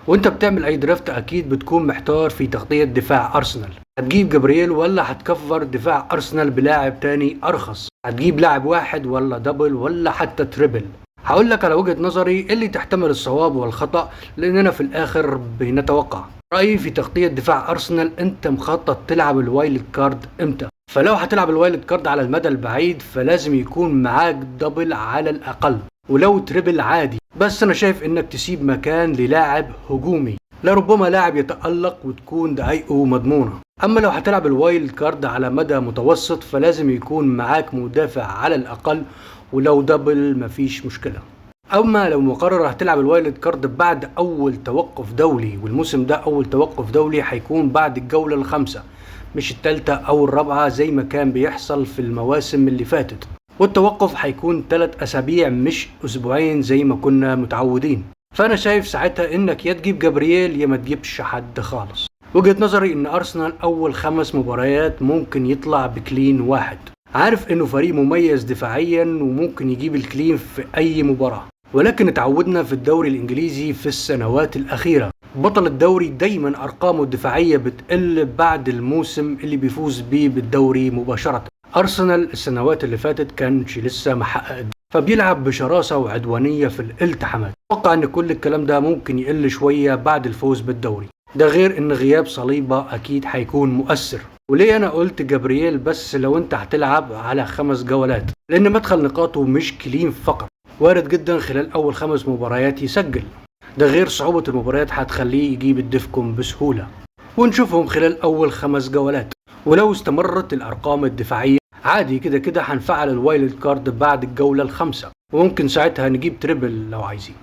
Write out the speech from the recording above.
وانت بتعمل اي درافت اكيد بتكون محتار في تغطية دفاع ارسنال. هتجيب جابرييل ولا هتكفر دفاع ارسنال بلاعب تاني ارخص؟ هتجيب لاعب واحد ولا دبل ولا حتى تريبل؟ هقول لك على وجهة نظري اللي تحتمل الصواب والخطأ، لاننا في الاخر بنتوقع. رأيي في تغطية دفاع ارسنال، انت مخطط تلعب الوايلد كارد امتى؟ فلو هتلعب الوايلد كارد على المدى البعيد فلازم يكون معاك دبل على الاقل، ولو تريبل عادي. بس انا شايف انك تسيب مكان للاعب هجومي، لربما لاعب يتألق وتكون دقايقه مضمونة. اما لو هتلعب الوايلد كارد على مدى متوسط فلازم يكون معاك مدافع على الاقل، ولو دبل مفيش مشكلة. اما لو مقرر هتلعب الوايلد كارد بعد اول توقف دولي، والموسم ده اول توقف دولي هيكون بعد الجولة الخامسة مش التالتة او الرابعة زي ما كان بيحصل في المواسم اللي فاتت، والتوقف هيكون 3 اسابيع مش اسبوعين زي ما كنا متعودين. فانا شايف ساعتها انك يا تجيب جابرييل يا ما تجيبش حد خالص. وجهة نظري ان ارسنال اول 5 مباريات ممكن يطلع بكلين واحد، عارف انه فريق مميز دفاعيا وممكن يجيب الكلين في اي مباراة، ولكن اتعودنا في الدوري الانجليزي في السنوات الاخيرة بطل الدوري دايما ارقامه الدفاعية بتقل بعد الموسم اللي بيفوز بيه بالدوري مباشرة. ارسنال السنوات اللي فاتت كانش لسه محقق، فبيلعب بشراسة وعدوانية في الالتحامات. اتوقع ان كل الكلام ده ممكن يقل شوية بعد الفوز بالدوري، ده غير ان غياب صليبة اكيد هيكون مؤثر. وليه انا قلت جابرييل بس لو انت هتلعب على 5 جولات؟ لان مدخل نقاطه مش كلين فقط، وارد جدا خلال اول 5 مباريات يسجل، ده غير صعوبة المباريات هتخليه يجيب الدفكم بسهولة، ونشوفهم خلال اول 5 جولات. ولو استمرت الارقام الدفاعية عادي، كده كده هنفعل الوايلد كارد بعد الجولة الخامسة، وممكن ساعتها نجيب تريبل لو عايزين.